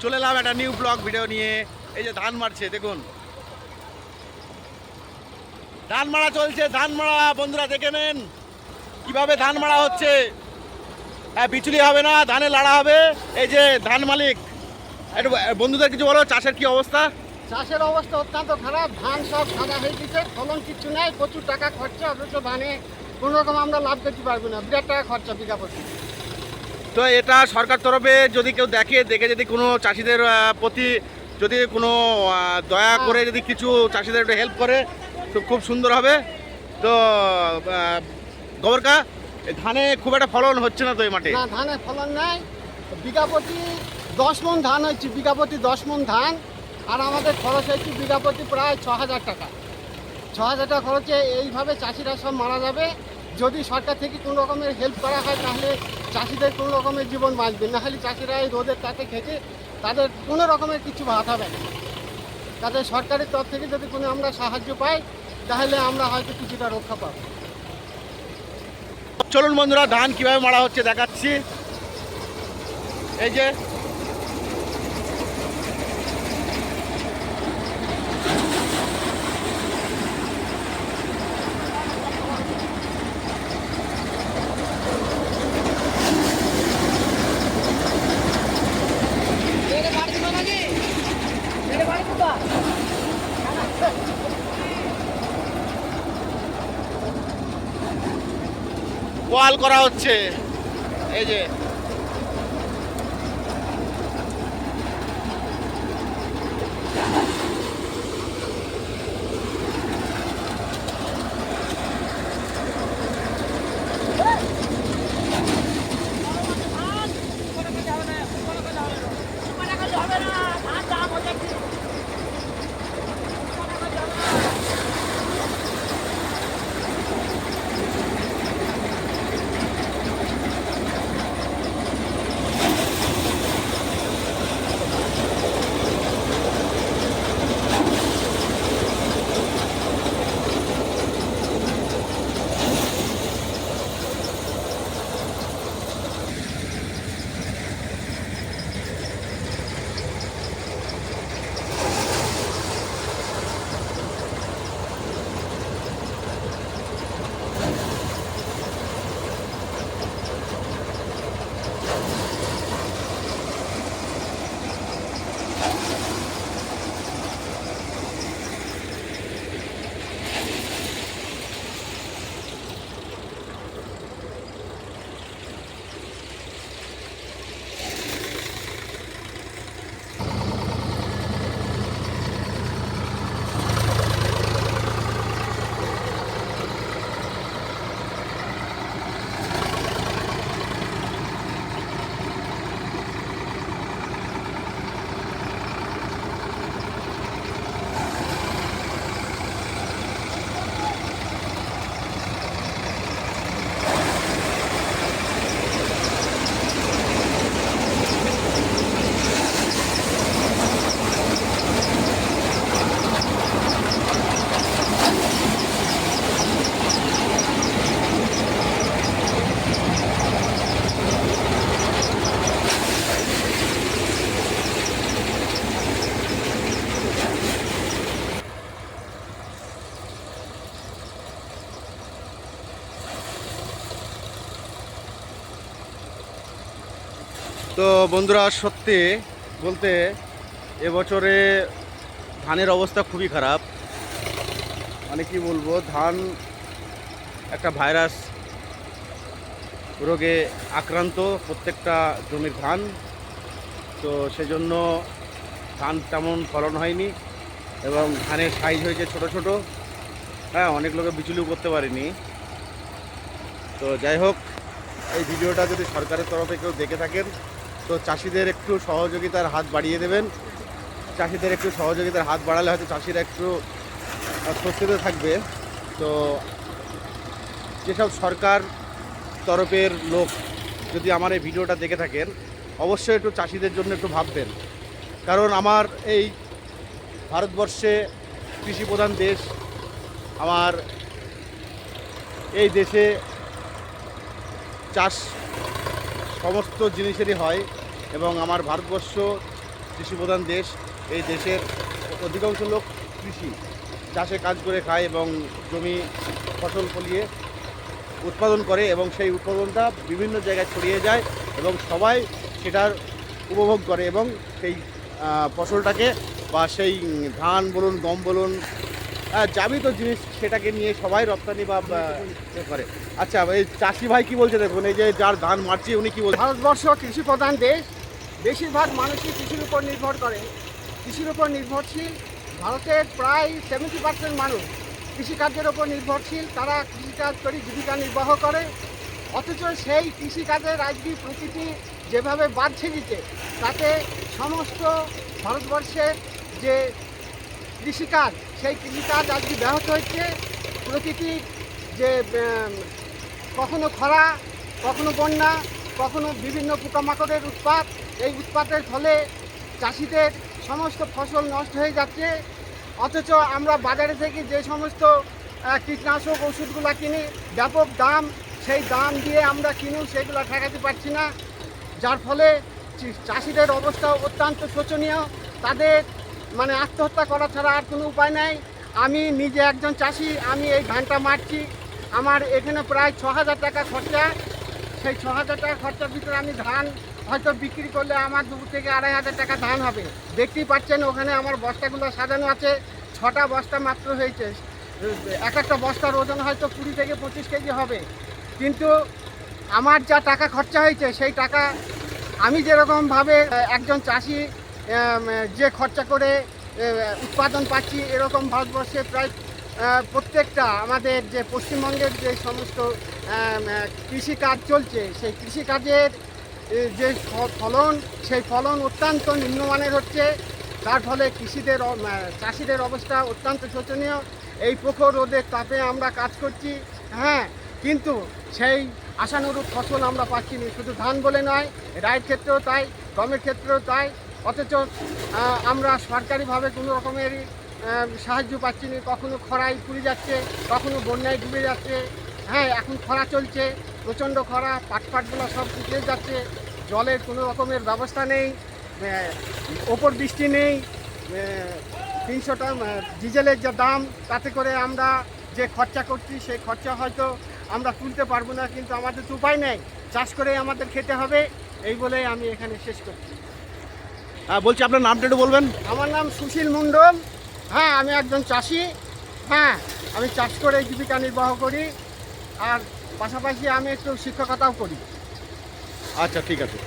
চলে এলাম একটা নিউ ব্লগ ভিডিও নিয়ে। এই যে ধান মারছে, দেখুন ধান মারা চলছে। ধান মারা বন্ধুরা দেখে নেন কিভাবে ধান মারা হচ্ছে। হ্যাঁ, বিচুলি হবে না, ধানে লাড়া হবে। এই যে ধান মালিক, একটু বন্ধুদের কিছু বলো, চাষের কি অবস্থা? চাষের অবস্থা অত্যন্ত খারাপ। ধান সব সাদা হয়ে গেছে, ফলন কিচ্ছু নেই, প্রচুর টাকা খরচা, অথচ ধানে কোনো রকম আমরা লাভ করতে পারবো না। বিরাট টাকা খরচা বিঘা প্রতি। তো এটা সরকার তরফে যদি কেউ দেখে যদি কোনো চাষিদের প্রতি যদি কোনো দয়া করে যদি কিছু চাষিদের একটু হেল্প করে তো খুব সুন্দর হবে। তো গোবরকা, ধানে খুব একটা ফলন হচ্ছে না তো এই মাঠে? না, ধানে ফলন নেই। বিঘা প্রতি 10 মণ ধান হচ্ছে, বিঘা প্রতি 10 মণ ধান। আর আমাদের খরচ হচ্ছে বিঘা প্রতি প্রায় 6,000 টাকা। 6,000 টাকা খরচে এইভাবে চাষিরা সব মারা যাবে। যদি সরকার থেকে কোনো রকমের হেল্প করা হয় তাহলে চাষিদের কোনো রকমের জীবন বাঁচবে, না হলে চাষিরা এই রোদের তাতে খেটে তাদের কোনো রকমের কিছু ভাত হবে না। তাদের সরকারের তরফ থেকে যদি কোনো আমরা সাহায্য পাই তাহলে আমরা হয়তো কিছুটা রক্ষা পাবো। চলুন বন্ধুরা, ধান কিভাবে মারা হচ্ছে দেখাচ্ছি। এই যে পোয়াল করা হচ্ছে। এই যে তো বন্ধুরা, সত্যি বলতে এবছরে ধানের অবস্থা খুবই খারাপ। মানে কি বলবো, ধান একটা ভাইরাস রোগে আক্রান্ত, প্রত্যেকটা জমির ধান। তো সেজন্য ধান তেমন ফলন হয়নি এবং ধানের সাইজ হয়েছে ছোট ছোট। হ্যাঁ, অনেক লোকে বিচুলিও করতে পারেনি। তো যাই হোক, এই ভিডিওটা যদি সরকারের তরফে কেউ দেখে থাকেন তো চাষিদের একটু সহযোগিতার হাত বাড়িয়ে দেবেন। চাষিদের একটু সহযোগিতার হাত বাড়ালে হয়তো চাষিরা একটু স্বস্তিতে থাকবে। তো যেসব সরকার তরফের লোক যদি আমার এই ভিডিওটা দেখে থাকেন অবশ্যই একটু চাষিদের জন্য একটু ভাববেন। কারণ আমার এই ভারতবর্ষে কৃষি প্রধান দেশ। আমার এই দেশে চাষ সমস্ত জিনিসেরই হয় এবং আমার ভারতবর্ষ কৃষিপ্রধান দেশ। এই দেশের অধিকাংশ লোক কৃষি চাষে কাজ করে খায় এবং জমি ফসল ফলিয়ে উৎপাদন করে এবং সেই উৎপাদনটা বিভিন্ন জায়গায় ছড়িয়ে যায় এবং সবাই সেটার উপভোগ করে এবং সেই ফসলটাকে বা সেই ধান বলুন, গম বলুন, যাবতীয় জিনিস সেটাকে নিয়ে সবাই রপ্তানি বা করে। আচ্ছা, এই চাষি ভাই কি বলছে দেখুন, এই যে যার ধান মারছে উনি কি বলছেন? ভারতবর্ষ কৃষি প্রধান দেশ, বেশিরভাগ মানুষই কৃষির উপর নির্ভর করে, কৃষির উপর নির্ভরশীল। ভারতের প্রায় 70% মানুষ কৃষিকার্যের উপর নির্ভরশীল, তারা কৃষিকাজ করে জীবিকা নির্বাহ করে। অথচ সেই কৃষিকাজের আজকে প্রকৃতি যেভাবে বাড়ছে দিচ্ছে, তাতে সমস্ত ভারতবর্ষের যে কৃষিকাজ, সেই কৃষিকাজ আজকে ব্যাহত হচ্ছে। প্রকৃতির যে কখনো খরা, কখনো বন্যা, কখনো বিভিন্ন পোকামাকড়ের উৎপাত, এই উৎপাতের ফলে চাষিদের সমস্ত ফসল নষ্ট হয়ে যাচ্ছে। অথচ আমরা বাজারে থেকে যে সমস্ত কীটনাশক ওষুধগুলো কিনি, ব্যাপক দাম, সেই দাম দিয়ে আমরা কিনি, সেগুলো ঠেকাতে পারছি না, যার ফলে চাষিদের অবস্থা অত্যন্ত শোচনীয়। তাদের মানে আত্মহত্যা করা ছাড়া আর কোনো উপায় নেই। আমি নিজে একজন চাষি, আমি এই ধানটা মারছি, আমার এখানে প্রায় 6,000 টাকা খরচা। সেই 6,000 টাকা খরচার ভিতরে আমি ধান হয়তো বিক্রি করলে আমার 2 থেকে 2,500 টাকা ধান হবে। দেখতেই পাচ্ছেন ওখানে আমার বস্তাগুলো সাজানো আছে, 6টা বস্তা মাত্র হয়েছে। এক একটা বস্তার ওজন হয়তো 20 থেকে 25 কেজি হবে। কিন্তু আমার যা টাকা খরচা হয়েছে, সেই টাকা আমি যেরকমভাবে একজন চাষি যে খরচা করে উৎপাদন পাচ্ছি, এরকম ভারতবর্ষে প্রায় প্রত্যেকটা আমাদের যে পশ্চিমবঙ্গের যে সমস্ত কৃষিকাজ চলছে, সেই কৃষিকাজের যে ফলন, সেই ফলন অত্যন্ত নিম্নমানের হচ্ছে। তার ফলে চাষিদের অবস্থা অত্যন্ত শোচনীয়। এই প্রখর রোদের তাপে আমরা কাজ করছি, হ্যাঁ, কিন্তু সেই আশানুরূপ ফসল আমরা পাচ্ছি না। শুধু ধান বলে নয়, রাইয়ের ক্ষেত্রেও তাই, গমের ক্ষেত্রেও তাই। অথচ আমরা সরকারিভাবে কোনো রকমেরই সাহায্য পাচ্ছি না। কখনো খরায় পুড়ে যাচ্ছে, কখনো বন্যায় ডুবে যাচ্ছে। হ্যাঁ, এখন খরা চলছে, প্রচণ্ড খরা, পাটগুলো সব শুকিয়ে যাচ্ছে, জলের কোনো রকমের ব্যবস্থা নেই, ওপর বৃষ্টি নেই। 300 টাকা ডিজেলের যে দাম, তাতে করে আমরা যে খরচা করছি, সেই খরচা হয়তো আমরা তুলতে পারবো না, কিন্তু আমাদের তো উপায় নেই, চাষ করে আমাদের খেতে হবে। এই বলে আমি এখানে শেষ করছি। বলছি আপনার নামটা একটু বলবেন? আমার নাম সুশীল মণ্ডল। হ্যাঁ, আমি একজন চাষি। হ্যাঁ, আমি চাষ করে জীবিকা নির্বাহ করি, আর পাশাপাশি আমি একটু শিক্ষকতাও করি। আচ্ছা, ঠিক আছে।